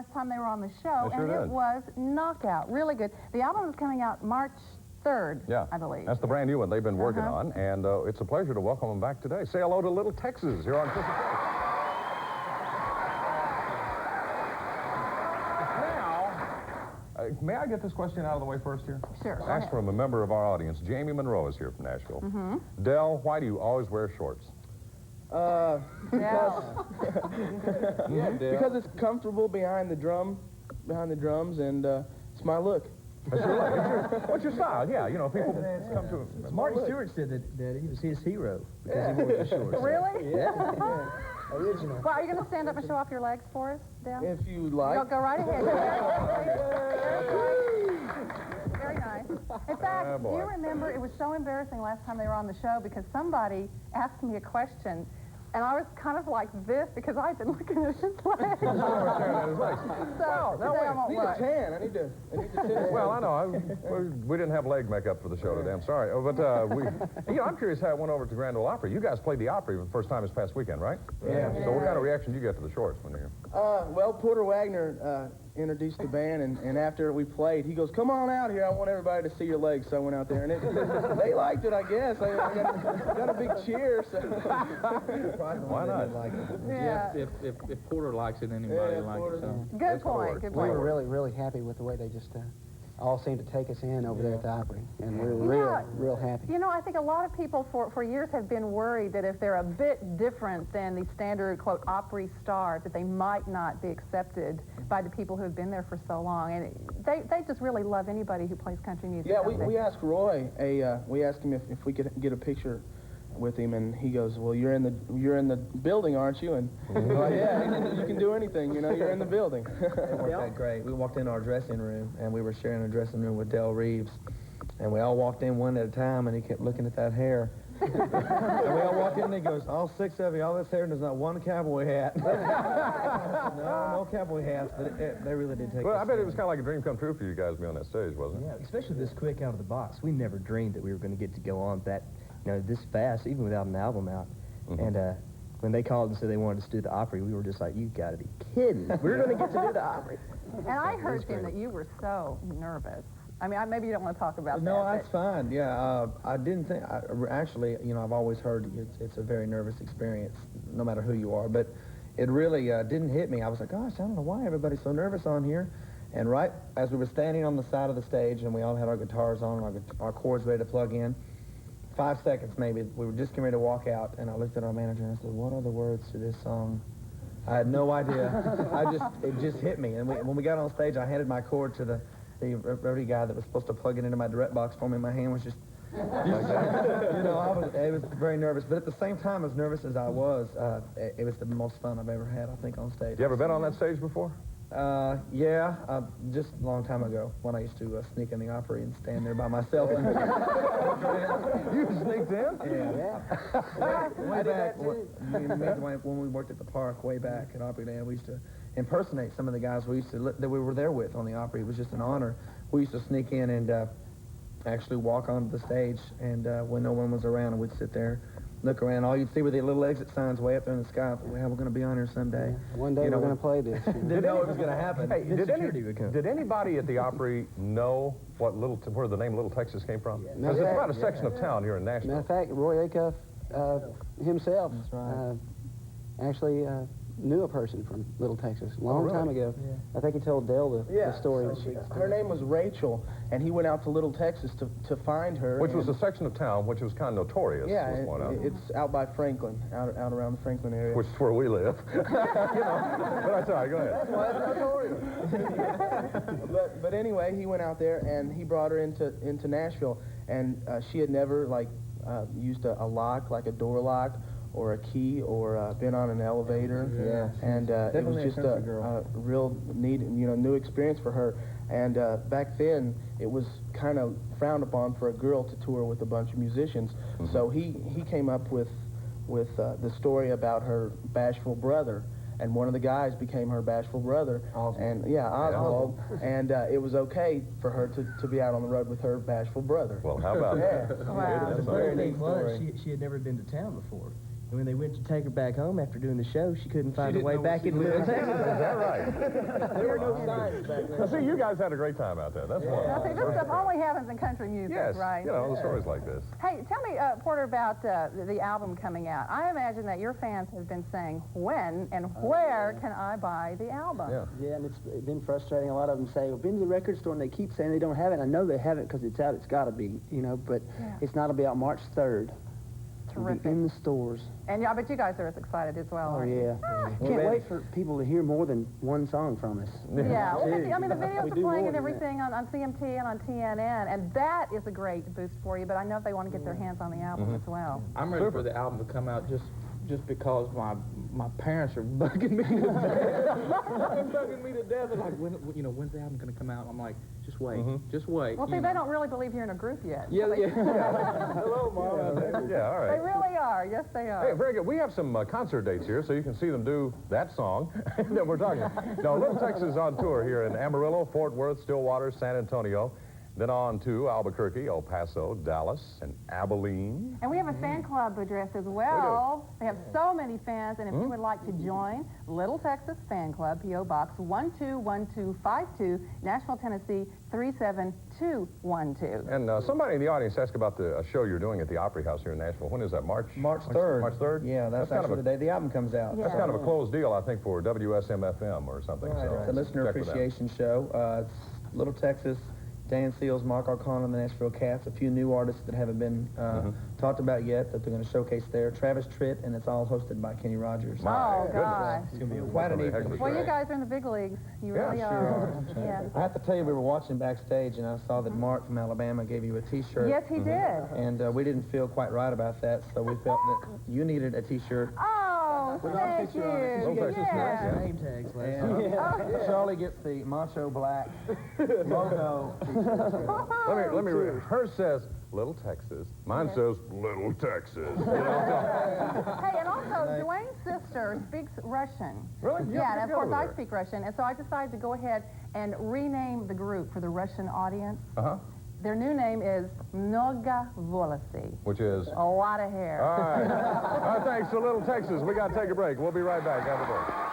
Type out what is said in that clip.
last time they were on the show, They sure and it did. was knockout. Really good. The album is coming out March 3rd, Yeah, I believe. that's the brand new one they've been working on, and it's a pleasure to welcome them back today. Say hello to Little Texas here on Kiss the Press. Now, may I get this question out of the way first here? Sure. Asked from a member of our audience. Jamie Monroe is here from Nashville. Del, why do you always wear shorts? Because because it's comfortable behind the drums, and it's my look. That's your look. What's your style? Yeah, you know, people come to Marty Stewart said that he was his hero because he wore the shorts. Really? Yeah. Original. Well, are you going to stand up and show off your legs for us, Dale? If you like. Go right ahead. Very nice. In fact, do you remember, it was so embarrassing last time they were on the show because somebody asked me a question, and I was kind of like this because I'd been looking at his legs. So, today I won't I need look. a tan. I need to tan. Well, I know. We didn't have leg makeup for the show today. I'm sorry. But, I'm curious how it went over at the Grand Ole Opry. You guys played the Opry for the first time this past weekend, right? Yeah. So what kind of reaction did you get to the shorts when you're here? Well, Porter Wagner introduced the band, and after we played, he goes, "Come on out here. I want everybody to see your legs." So I went out there, and they liked it, I guess. I got a big cheer. So. Why not? Yeah. If Porter likes it, anybody likes it. So. Good point. Good We point. were really happy with the way they just all seemed to take us in over there at the Opry, and we were real happy. You know, I think a lot of people for years have been worried that if they're a bit different than the standard, quote, Opry star, that they might not be accepted by the people who have been there for so long. And they just really love anybody who plays country music. Yeah, don't they? we asked Roy. We asked him if we could get a picture with him, and he goes, "Well, you're in the building, aren't you?" And I'm like, "Yeah, you can do anything. You know, you're in the building." It worked out great. We walked in our dressing room, and we were sharing a dressing room with Del Reeves, and we all walked in one at a time, and he kept looking at that hair. And we all walked in, and he goes, "All six of you, all this hair, and there's not one cowboy hat." No cowboy hats, but they really did take. Well, I bet it was kind of like a dream come true for you guys to be on that stage, wasn't it? Yeah, especially this quick out of the box. We never dreamed that we were going to get to go on that, this fast, even without an album out. And when they called and said they wanted us to do the Opry, we were just like, "You got to be kidding! We're going to get to do the Opry." And I heard, Jim, that you were so nervous. I mean, maybe you don't want to talk about that. No, that's fine. Yeah, I didn't think. Actually, I've always heard it's a very nervous experience, no matter who you are. But it really didn't hit me. I was like, "Gosh, I don't know why everybody's so nervous on here." And right as we were standing on the side of the stage, and we all had our guitars on, our cords ready to plug in. 5 seconds maybe, we were just getting ready to walk out, and I looked at our manager and I said, "What are the words to this song?" I had no idea. It just hit me. And when we got on stage, I handed my cord to the roadie guy that was supposed to plug it into my direct box for me. My hand was just like that. I was very nervous. But at the same time, as nervous as I was, it was the most fun I've ever had, I think, on stage. You ever been on that stage before? Yeah, just a long time ago when I used to sneak in the Opry and stand there by myself. You sneaked in? Yeah. Way back, when we worked at the park, way back at Opry Land, we used to impersonate some of the guys that we were there with on the Opry. It was just an honor. We used to sneak in and actually walk onto the stage, and when no one was around, we'd sit there, look around. All you'd see were the little exit signs way up there in the sky. Well, we're going to be on here someday. One day we're going to play this. Didn't know it was going to happen. Hey, did anybody at the Opry know where the name Little Texas came from? Because it's about a section of town here in Nashville. Matter of fact, Roy Acuff himself actually knew a person from Little Texas a long time ago. Yeah. I think he told Dale the story. Her name was Rachel, and he went out to Little Texas to find her. Which was a section of town which was kind of notorious. Yeah, it's out by Franklin, out around the Franklin area. Which is where we live. But I'm sorry, go ahead. That's why it's notorious. but anyway, he went out there, and he brought her into Nashville, and she had never, used a lock, like a door lock, or a key, or been on an elevator. Yeah. And it was just a real neat, new experience for her. And back then, it was kind of frowned upon for a girl to tour with a bunch of musicians. So he came up with the story about her bashful brother. And one of the guys became her bashful brother. Oswald. And Oswald. And it was okay for her to be out on the road with her bashful brother. Well, how about that? Wow. The funny thing was, she had never been to town before. And when they went to take her back home after doing the show, she couldn't find her way back into Little Texas. Is that right? There were no signs back then. See, you guys had a great time out there. That's Now, wonderful. see, this stuff only happens in country music, Yes, right? you know, stories like this. Hey, tell me, Porter, about the album coming out. I imagine that your fans have been saying, when and where can I buy the album? Yeah. Yeah, and it's been frustrating. A lot of them say, "I've been to the record store," and they keep saying they don't have it. I know they have it because it's out. It's got to be, you know, but it's not to be out March 3rd. It'll be Terrific. in the stores. And I bet you guys are as excited as well, Oh, aren't you? yeah. Can't wait for people to hear more than one song from us. Yeah, well, I mean, the We videos are do playing more and than that. everything on CMT and on TNN, and that is a great boost for you, but I know they want to get their hands on the album as well. I'm ready for the album to come out just because my parents are bugging me to death. They're bugging me to death. They're like, when's the album going to come out? I'm like, just wait, just wait. Well, see, they don't really believe you're in a group yet. Yeah. Hello, Mom. Yeah, all They right. really are. Yes, they are. Hey, very good. We have some concert dates here, so you can see them do that song that we're talking about. Now, Little Texas is on tour here in Amarillo, Fort Worth, Stillwater, San Antonio, then on to Albuquerque, El Paso, Dallas, and Abilene. And we have a fan club address as well. We have so many fans, and if you would like to join, Little Texas Fan Club, P.O. Box 121252, Nashville, Tennessee 37212. And somebody in the audience asked about the show you're doing at the Opry House here in Nashville. When is that, March? March 3rd. March 3rd? Yeah, that's kind of actually the day the album comes out. Yeah. That's kind of a closed deal, I think, for WSM-FM or something. Right, So it's a listener check with them. appreciation show. It's Little Texas, Dan Seals, Mark Arcana, the Nashville Cats, a few new artists that haven't been talked about yet that they're going to showcase there. Travis Tritt, and it's all hosted by Kenny Rogers. Oh, goodness. gosh. It's going to be quite an Heck of a evening. Well, you show. guys are in the big leagues. You Yeah, really sure are. Yeah. I have to tell you, we were watching backstage, and I saw that Mark from Alabama gave you a T-shirt. Yes, he did. And we didn't feel quite right about that, so we felt that you needed a T-shirt. Oh, thank you. Little Texas Yeah. Name tags last And time. Charlie gets the Macho Black logo T-shirt. Let me read. Hers says Little Texas. Mine says Little Texas. You know, Hey, and also, Dwayne's sister speaks Russian. Really? You Yeah, have and to of course go I there. speak Russian, and so I decided to go ahead and rename the group for the Russian audience. Uh-huh. Their new name is Mnogo Volosy. Which is? A lot of hair. All right. All right, thanks to Little Texas. We got to take a break. We'll be right back after this.